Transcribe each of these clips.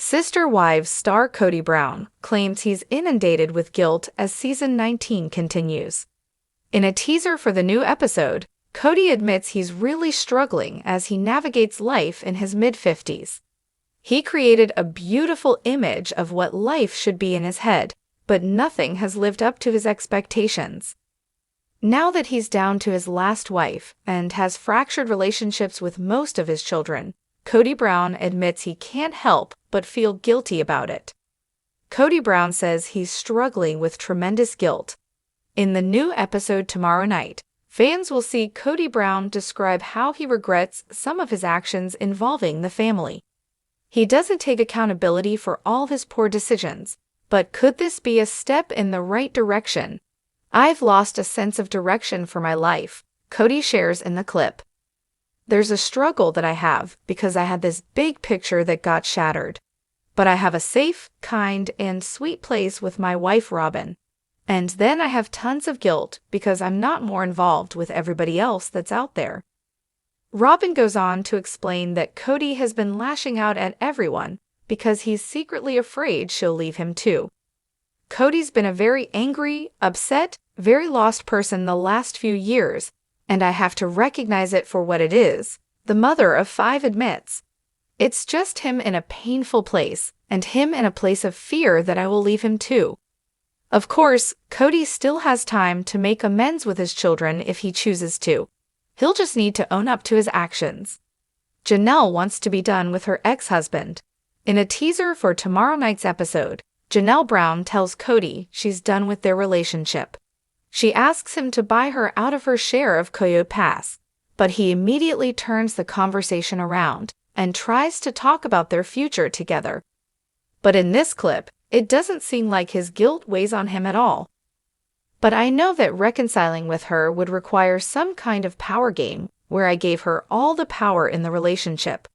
Sister Wives star Kody Brown claims he's inundated with guilt as season 19 continues. In a teaser for the new episode, Kody admits he's really struggling as he navigates life in his mid-50s. He created a beautiful image of what life should be in his head, but nothing has lived up to his expectations. Now that he's down to his last wife and has fractured relationships with most of his children, Kody Brown admits he can't help but feel guilty about it. Kody Brown says he's struggling with tremendous guilt. In the new episode tomorrow night, fans will see Kody Brown describe how he regrets some of his actions involving the family. He doesn't take accountability for all of his poor decisions, but could this be a step in the right direction? "I've lost a sense of direction for my life," Kody shares in the clip. "There's a struggle that I have because I had this big picture that got shattered. But I have a safe, kind, and sweet place with my wife Robin. And then I have tons of guilt because I'm not more involved with everybody else that's out there." Robin goes on to explain that Kody has been lashing out at everyone because he's secretly afraid she'll leave him too. "Kody's been a very angry, upset, very lost person the last few years, and I have to recognize it for what it is," the mother of 5 admits. "It's just him in a painful place, and him in a place of fear that I will leave him too." Of course, Kody still has time to make amends with his children if he chooses to. He'll just need to own up to his actions. Janelle wants to be done with her ex-husband. In a teaser for tomorrow night's episode, Janelle Brown tells Kody she's done with their relationship. She asks him to buy her out of her share of Coyote Pass, but he immediately turns the conversation around and tries to talk about their future together. But in this clip, it doesn't seem like his guilt weighs on him at all. "But I know that reconciling with her would require some kind of power game where I gave her all the power in the relationship,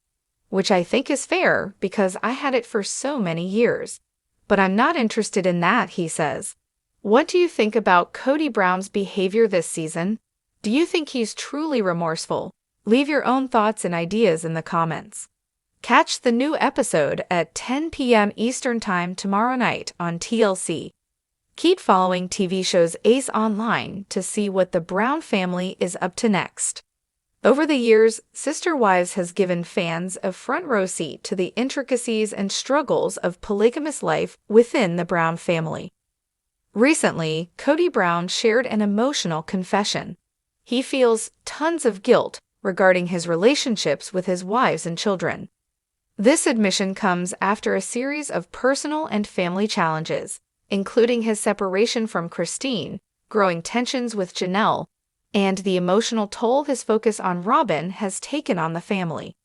which I think is fair because I had it for so many years. But I'm not interested in that," he says. What do you think about Kody Brown's behavior this season? Do you think he's truly remorseful? Leave your own thoughts and ideas in the comments. Catch the new episode at 10 p.m. Eastern Time tomorrow night on TLC. Keep following TV shows Ace Online to see what the Brown family is up to next. Over the years, Sister Wives has given fans a front row seat to the intricacies and struggles of polygamous life within the Brown family. Recently, Kody Brown shared an emotional confession. He feels tons of guilt regarding his relationships with his wives and children. This admission comes after a series of personal and family challenges, including his separation from Christine, growing tensions with Janelle, and the emotional toll his focus on Robin has taken on the family.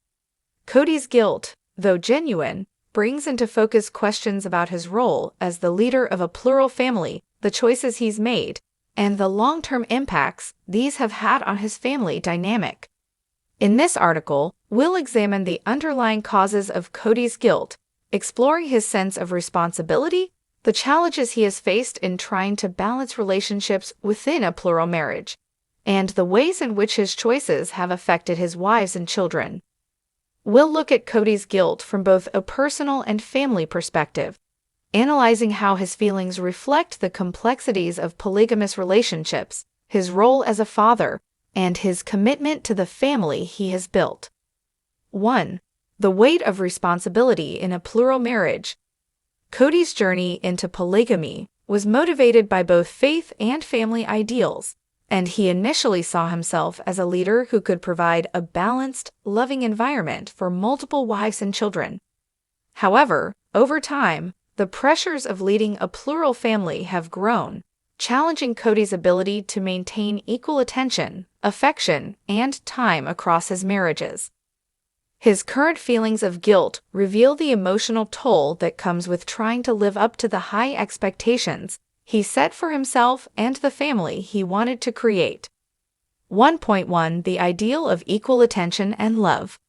Kody's guilt, though genuine, brings into focus questions about his role as the leader of a plural family, the choices he's made, and the long-term impacts these have had on his family dynamic. In this article, we'll examine the underlying causes of Kody's guilt, exploring his sense of responsibility, the challenges he has faced in trying to balance relationships within a plural marriage, and the ways in which his choices have affected his wives and children. We'll look at Kody's guilt from both a personal and family perspective, analyzing how his feelings reflect the complexities of polygamous relationships, his role as a father, and his commitment to the family he has built. 1. The weight of responsibility in a plural marriage. Kody's journey into polygamy was motivated by both faith and family ideals, and he initially saw himself as a leader who could provide a balanced, loving environment for multiple wives and children. However, over time, the pressures of leading a plural family have grown, challenging Kody's ability to maintain equal attention, affection, and time across his marriages. His current feelings of guilt reveal the emotional toll that comes with trying to live up to the high expectations he set for himself and the family he wanted to create. 1.1 The ideal of equal attention and love.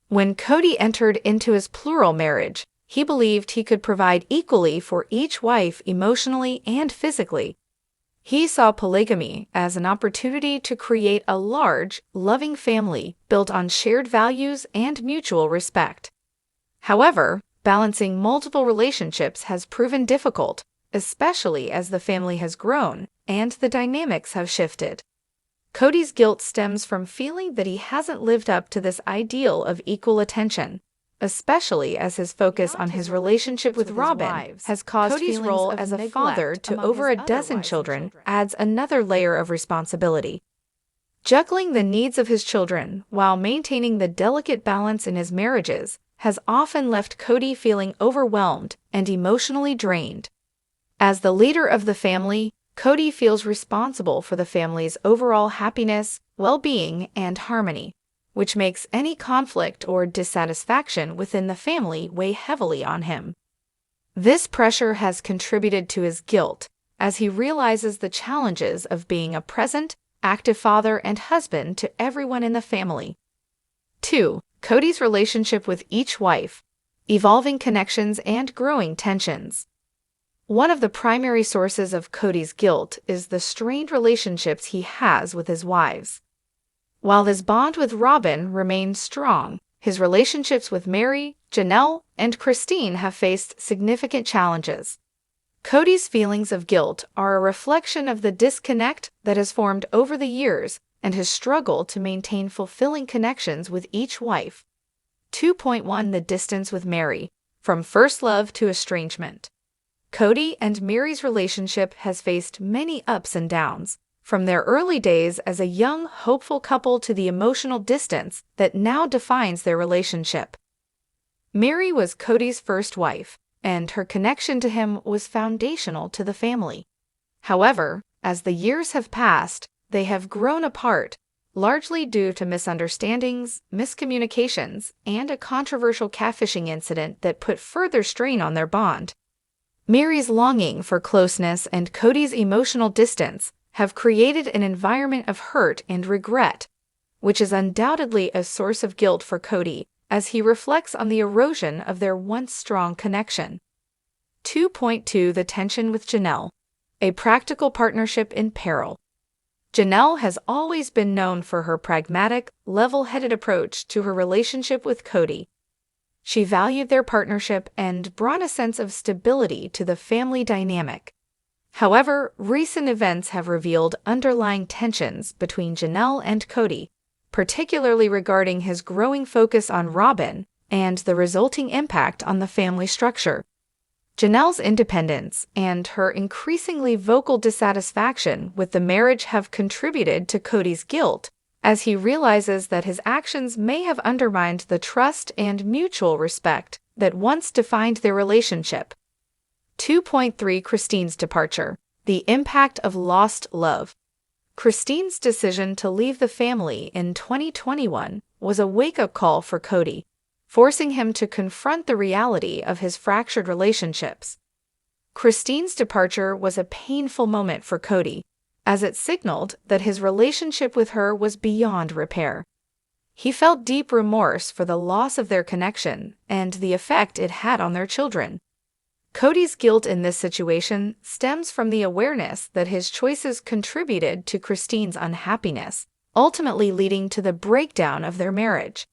When Kody entered into his plural marriage, he believed he could provide equally for each wife emotionally and physically. He saw polygamy as an opportunity to create a large, loving family built on shared values and mutual respect. However, Balancing multiple relationships has proven difficult, especially as the family has grown and the dynamics have shifted. Kody's guilt stems from feeling that he hasn't lived up to this ideal of equal attention, especially as his focus on his relationship with Robin has caused Kody's role as a father to over a dozen children adds another layer of responsibility. Juggling the needs of his children while maintaining the delicate balance in his marriages has often left Kody feeling overwhelmed and emotionally drained. As the leader of the family, Kody feels responsible for the family's overall happiness, well-being, and harmony, which makes any conflict or dissatisfaction within the family weigh heavily on him. This pressure has contributed to his guilt as he realizes the challenges of being a present, active father and husband to everyone in the family. 2. Kody's relationship with each wife, evolving connections and growing tensions. One of the primary sources of Kody's guilt is the strained relationships he has with his wives. While his bond with Robin remains strong, his relationships with Meri, Janelle, and Christine have faced significant challenges. Kody's feelings of guilt are a reflection of the disconnect that has formed over the years and his struggle to maintain fulfilling connections with each wife. 2.1 The distance with Meri, from first love to estrangement. Kody and Meri's relationship has faced many ups and downs, from their early days as a young, hopeful couple to the emotional distance that now defines their relationship. Meri was Kody's first wife, and her connection to him was foundational to the family. However, as the years have passed, they have grown apart, largely due to misunderstandings, miscommunications, and a controversial catfishing incident that put further strain on their bond. Meri's longing for closeness and Kody's emotional distance have created an environment of hurt and regret, which is undoubtedly a source of guilt for Kody as he reflects on the erosion of their once strong connection. 2.2 The tension with Janelle, a practical partnership in peril. Janelle has always been known for her pragmatic, level-headed approach to her relationship with Kody. She valued their partnership and brought a sense of stability to the family dynamic. However, recent events have revealed underlying tensions between Janelle and Kody, particularly regarding his growing focus on Robin and the resulting impact on the family structure. Janelle's independence and her increasingly vocal dissatisfaction with the marriage have contributed to Kody's guilt, as he realizes that his actions may have undermined the trust and mutual respect that once defined their relationship. 2.3 Christine's departure, the impact of lost love. Christine's decision to leave the family in 2021 was a wake-up call for Kody, forcing him to confront the reality of his fractured relationships. Christine's departure was a painful moment for Kody, as it signaled that his relationship with her was beyond repair. He felt deep remorse for the loss of their connection and the effect it had on their children. Kody's guilt in this situation stems from the awareness that his choices contributed to Christine's unhappiness, ultimately leading to the breakdown of their marriage.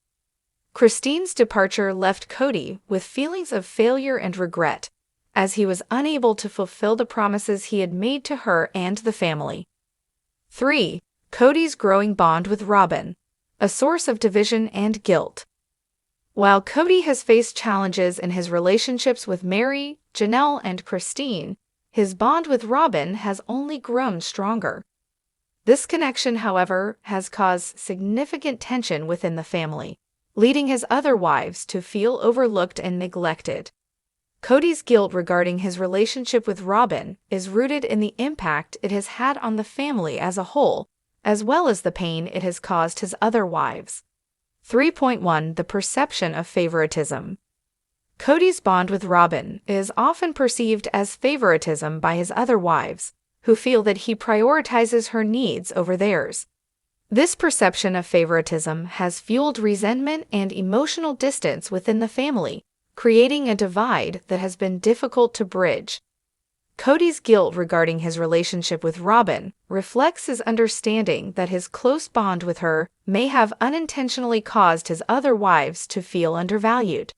Christine's departure left Kody with feelings of failure and regret, as he was unable to fulfill the promises he had made to her and the family. 3. Kody's growing bond with Robin, a source of division and guilt. While Kody has faced challenges in his relationships with Meri, Janelle, and Christine, his bond with Robin has only grown stronger. This connection, however, has caused significant tension within the family, leading his other wives to feel overlooked and neglected. Kody's guilt regarding his relationship with Robin is rooted in the impact it has had on the family as a whole, as well as the pain it has caused his other wives. 3.1 The perception of favoritism. Kody's bond with Robin is often perceived as favoritism by his other wives, who feel that he prioritizes her needs over theirs. This perception of favoritism has fueled resentment and emotional distance within the family, creating a divide that has been difficult to bridge. Kody's guilt regarding his relationship with Robin reflects his understanding that his close bond with her may have unintentionally caused his other wives to feel undervalued.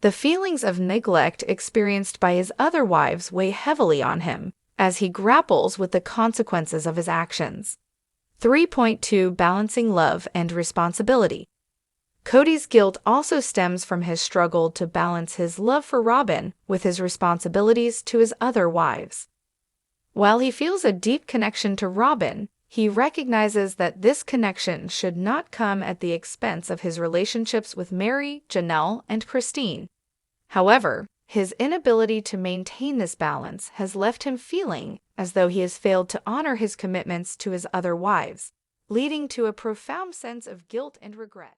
The feelings of neglect experienced by his other wives weigh heavily on him as he grapples with the consequences of his actions. 3.2 Balancing love and responsibility. Kody's guilt also stems from his struggle to balance his love for Robyn with his responsibilities to his other wives. While he feels a deep connection to Robyn, he recognizes that this connection should not come at the expense of his relationships with Mary, Janelle, and Christine. However, his inability to maintain this balance has left him feeling as though he has failed to honor his commitments to his other wives, leading to a profound sense of guilt and regret.